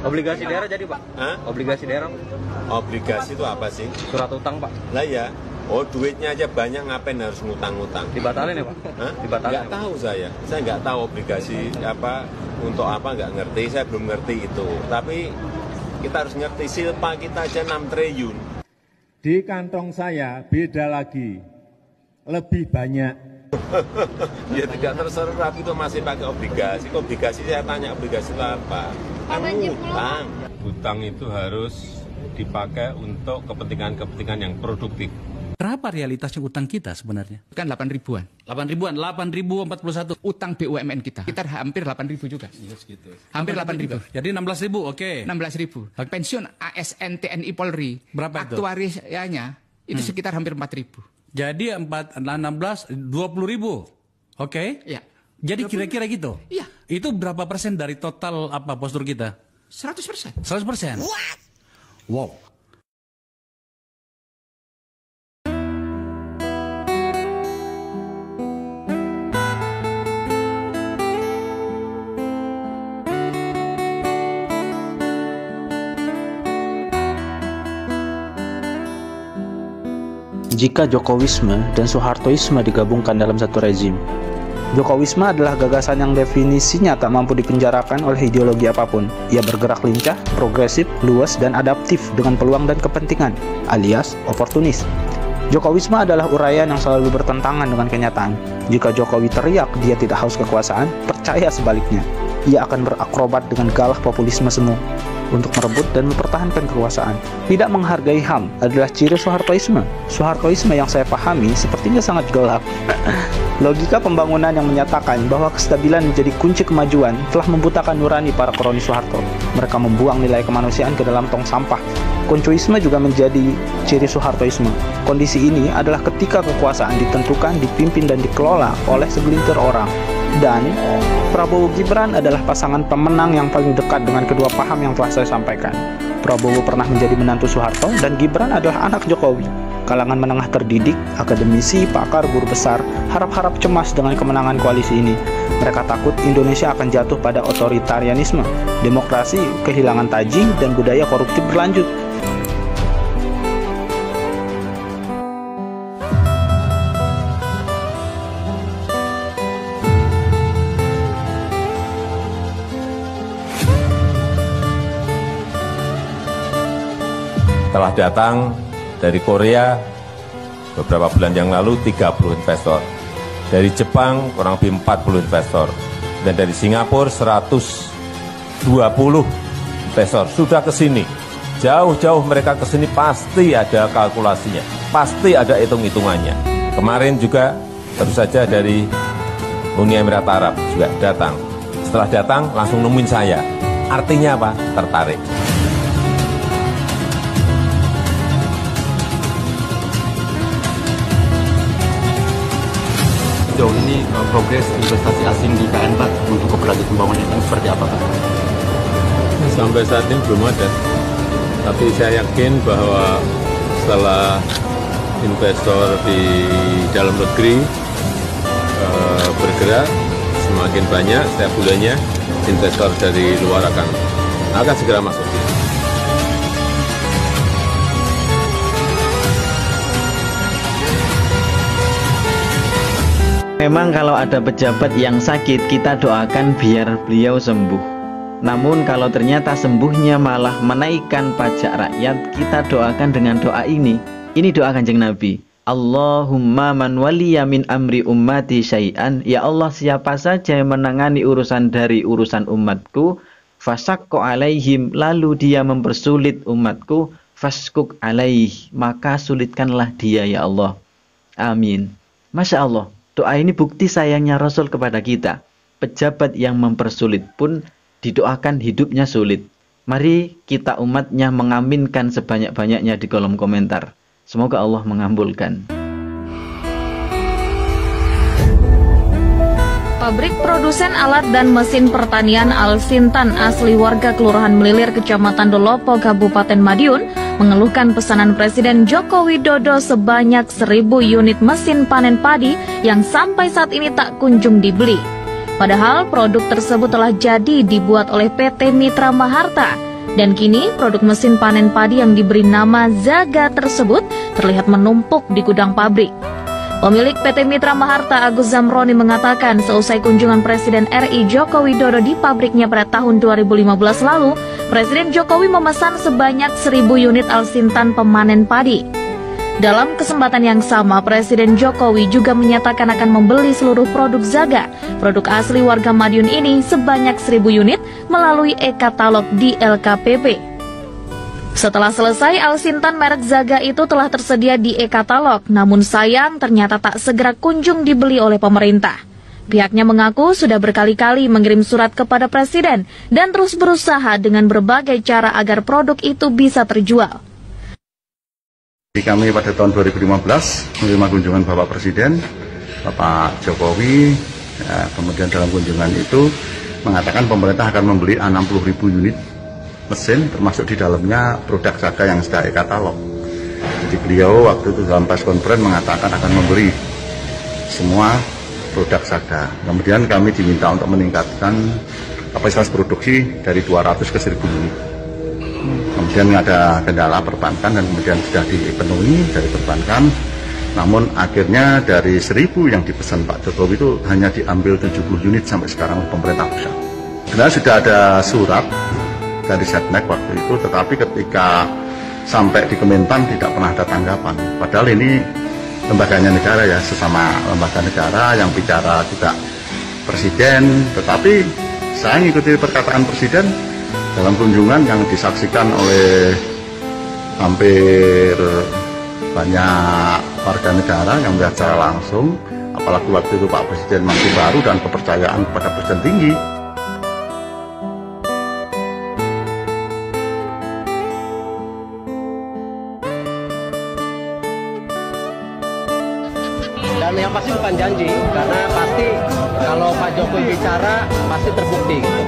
Obligasi daerah jadi Pak? Hah? Obligasi daerah? Obligasi itu apa sih? Surat utang Pak? Lah ya, oh duitnya aja banyak, ngapain harus ngutang-ngutang? Dibatalin ya Pak? Hah? Dibatalin Nggak ya, Pak? tahu saya nggak tahu obligasi apa, untuk apa nggak ngerti, saya belum ngerti itu. Tapi kita harus ngerti, silpa kita aja 6 triliun. Di kantong saya beda lagi, lebih banyak. Ya tidak terserap itu masih pakai obligasi. Obligasi saya tanya obligasi itu apa? Kan utang. Hutang itu harus dipakai untuk kepentingan-kepentingan yang produktif. Berapa realitasnya utang kita sebenarnya? Kan 8 ribuan. 8 ribuan, 8.041. Utang BUMN kita. Kita hampir 8 ribu juga. Iya segitu. Hampir 8 ribu. Jadi 16 ribu, oke. 16 ribu. Pensiun ASN TNI Polri. Berapa itu? Aktuarianya itu sekitar hampir 4 ribu. Jadi 16, 20 ribu. Oke? Ya. Jadi kira-kira gitu? Iya. Itu berapa persen dari total apa postur kita? 100%. 100%. What? Wow. Jika Jokowisme dan Soehartoisme digabungkan dalam satu rezim. Jokowisme adalah gagasan yang definisinya tak mampu dipenjarakan oleh ideologi apapun. Ia bergerak lincah, progresif, luas, dan adaptif dengan peluang dan kepentingan, alias oportunis. Jokowisme adalah uraian yang selalu bertentangan dengan kenyataan. Jika Jokowi teriak dia tidak haus kekuasaan, percaya sebaliknya. Ia akan berakrobat dengan galah populisme semu untuk merebut dan mempertahankan kekuasaan. Tidak menghargai HAM adalah ciri Soehartoisme. Soehartoisme yang saya pahami sepertinya sangat gelap. Logika pembangunan yang menyatakan bahwa kestabilan menjadi kunci kemajuan telah membutakan nurani para kroni Soeharto. Mereka membuang nilai kemanusiaan ke dalam tong sampah. Koncuisme juga menjadi ciri Soehartoisme. Kondisi ini adalah ketika kekuasaan ditentukan, dipimpin, dan dikelola oleh segelintir orang. Dan Prabowo Gibran adalah pasangan pemenang yang paling dekat dengan kedua paham yang telah saya sampaikan. Prabowo pernah menjadi menantu Soeharto dan Gibran adalah anak Jokowi. Kalangan menengah terdidik, akademisi, pakar, guru besar, harap-harap cemas dengan kemenangan koalisi ini. Mereka takut Indonesia akan jatuh pada otoritarianisme, demokrasi kehilangan taji, dan budaya koruptif berlanjut. Telah datang dari Korea beberapa bulan yang lalu 30 investor. Dari Jepang kurang lebih 40 investor. Dan dari Singapura 120 investor sudah ke sini. Jauh-jauh mereka ke sini pasti ada kalkulasinya, pasti ada hitung-hitungannya. Kemarin juga baru saja dari Uni Emirat Arab juga datang. Setelah datang langsung nemuin saya. Artinya apa? Tertarik. Sejauh ini progres investasi asing di KN Pak untuk keberlanjutan pembangunan ini seperti apa Pak? Sampai saat ini belum ada. Tapi saya yakin bahwa setelah investor di dalam negeri bergerak semakin banyak setiap bulannya, investor dari luar akan segera masuk. Memang kalau ada pejabat yang sakit, kita doakan biar beliau sembuh. Namun kalau ternyata sembuhnya malah menaikkan pajak rakyat, kita doakan dengan doa ini. Ini doa Kanjeng Nabi. Allahumma man waliya min amri ummati syai'an. Ya Allah, siapa saja yang menangani urusan dari urusan umatku, fasakko alaihim, lalu dia mempersulit umatku, faskuk alaih, maka sulitkanlah dia ya Allah. Amin. Masya Allah. Doa ini bukti sayangnya Rasul kepada kita. Pejabat yang mempersulit pun didoakan hidupnya sulit. Mari kita umatnya mengaminkan sebanyak-banyaknya di kolom komentar. Semoga Allah mengabulkan. Pabrik produsen alat dan mesin pertanian Alsintan asli warga Kelurahan Melilir, Kecamatan Dolopo, Kabupaten Madiun mengeluhkan pesanan Presiden Joko Widodo sebanyak 1.000 unit mesin panen padi yang sampai saat ini tak kunjung dibeli. Padahal produk tersebut telah jadi dibuat oleh PT Mitra Maharta. Dan kini produk mesin panen padi yang diberi nama Zaga tersebut terlihat menumpuk di gudang pabrik. Pemilik PT Mitra Maharta Agus Zamroni mengatakan seusai kunjungan Presiden RI Joko Widodo di pabriknya pada tahun 2015 lalu, Presiden Jokowi memesan sebanyak 1.000 unit Alsintan pemanen padi. Dalam kesempatan yang sama, Presiden Jokowi juga menyatakan akan membeli seluruh produk Zaga, produk asli warga Madiun ini sebanyak 1.000 unit melalui e-katalog di LKPP. Setelah selesai, Alsintan merek Zaga itu telah tersedia di e-katalog, namun sayang ternyata tak segera kunjung dibeli oleh pemerintah. Pihaknya mengaku sudah berkali-kali mengirim surat kepada Presiden dan terus berusaha dengan berbagai cara agar produk itu bisa terjual. Kami pada tahun 2015 menerima kunjungan Bapak Presiden, Bapak Jokowi, kemudian dalam kunjungan itu mengatakan pemerintah akan membeli 60.000 unit mesin, termasuk di dalamnya produk Zaga yang sudah e-katalog. Jadi beliau waktu itu dalam press conference mengatakan akan membeli semua produk Zaga. Kemudian kami diminta untuk meningkatkan kapasitas produksi dari 200 ke 1.000 unit. Kemudian ada kendala perbankan dan kemudian sudah dipenuhi dari perbankan. Namun akhirnya dari 1.000 yang dipesan Pak Jokowi itu hanya diambil 70 unit sampai sekarang pemerintah pusat. Sebenarnya sudah ada surat dari Setnek waktu itu, tetapi ketika sampai di Kementan tidak pernah ada tanggapan. Padahal ini lembaganya negara ya, sesama lembaga negara yang bicara juga Presiden. Tetapi saya mengikuti perkataan Presiden dalam kunjungan yang disaksikan oleh hampir banyak warga negara yang melihat secara langsung, apalagi waktu itu Pak Presiden masih baru dan kepercayaan kepada Presiden tinggi. Dan yang pasti bukan janji, karena pasti kalau Pak Jokowi bicara pasti terbukti gitu.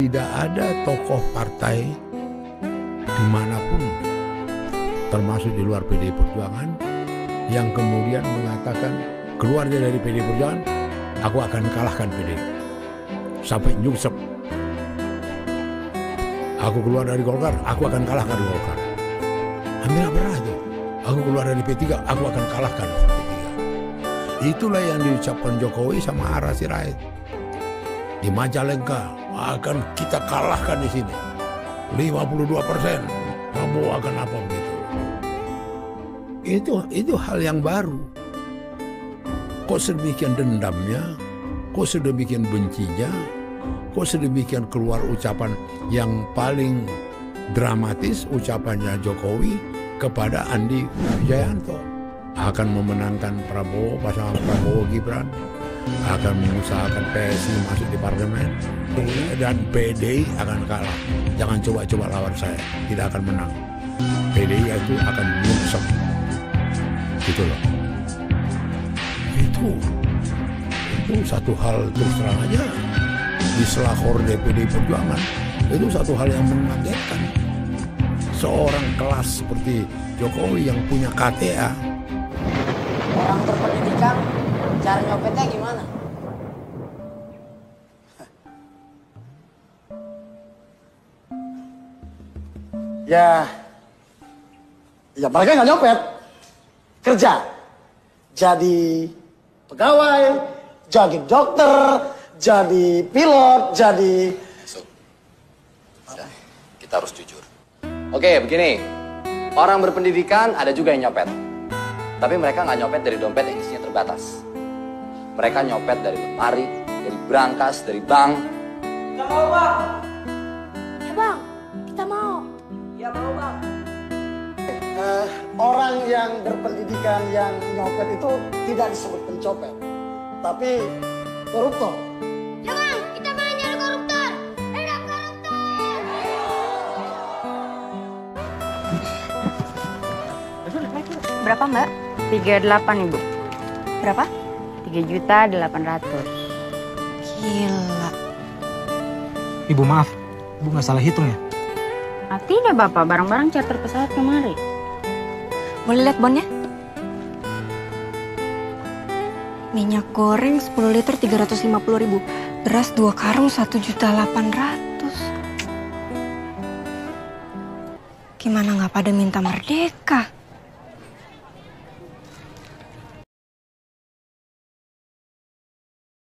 Tidak ada tokoh partai dimanapun, termasuk di luar PDI Perjuangan, yang kemudian mengatakan keluarnya dari PDI Perjuangan, aku akan kalahkan PDI. Sampai nyungsep. Aku keluar dari Golkar, aku akan kalahkan Golkar. Hampir pernah itu. Aku keluar dari P3, aku akan kalahkan P3. Itulah yang diucapkan Jokowi sama Ara Sirait. Di Majalengka akan kita kalahkan di sini. 52%. Kamu akan apa begitu? Itu hal yang baru. Kok sedemikian dendamnya? Kok sedemikian bencinya? Kok sedemikian keluar ucapan yang paling dramatis, ucapannya Jokowi kepada Andi Wijayanto. Akan memenangkan Prabowo, pasangan Prabowo Gibran. Akan mengusahakan PSI masuk di parlemen. Dan PDI akan kalah. Jangan coba-coba lawan saya, tidak akan menang. PDI itu akan nyungsep. Gitu loh. Itu satu hal, terus terang aja, di selahor DPD Perjuangan, itu satu hal yang mengagetkan. Seorang kelas seperti Jokowi yang punya KTA. Orang berpendidikan, cara nyopetnya gimana? Ya mereka nggak nyopet, kerja, jadi pegawai, jadi dokter, jadi pilot, jadi... Kita harus jujur. Oke, begini. Orang berpendidikan ada juga yang nyopet. Tapi mereka nggak nyopet dari dompet yang isinya terbatas. Mereka nyopet dari lemari, dari brankas, dari bank. Kita mau, Bang. Ya, Bang. Kita mau. Ya, mau, Bang. Orang yang berpendidikan yang nyopet itu tidak disebut pencopet, tapi koruptor. Jangan, kita mau nyari koruptor. Hidup koruptor. Berapa, Mbak? 38, Ibu. Berapa? 3.800.000. Gila. Ibu maaf, Ibu nggak salah hitung ya? Tidak Bapak, barang-barang charter pesawat kemari. Boleh lihat bonnya? Minyak goreng 10 liter 350.000. Beras 2 karung 1.800.000. Gimana nggak pada minta merdeka?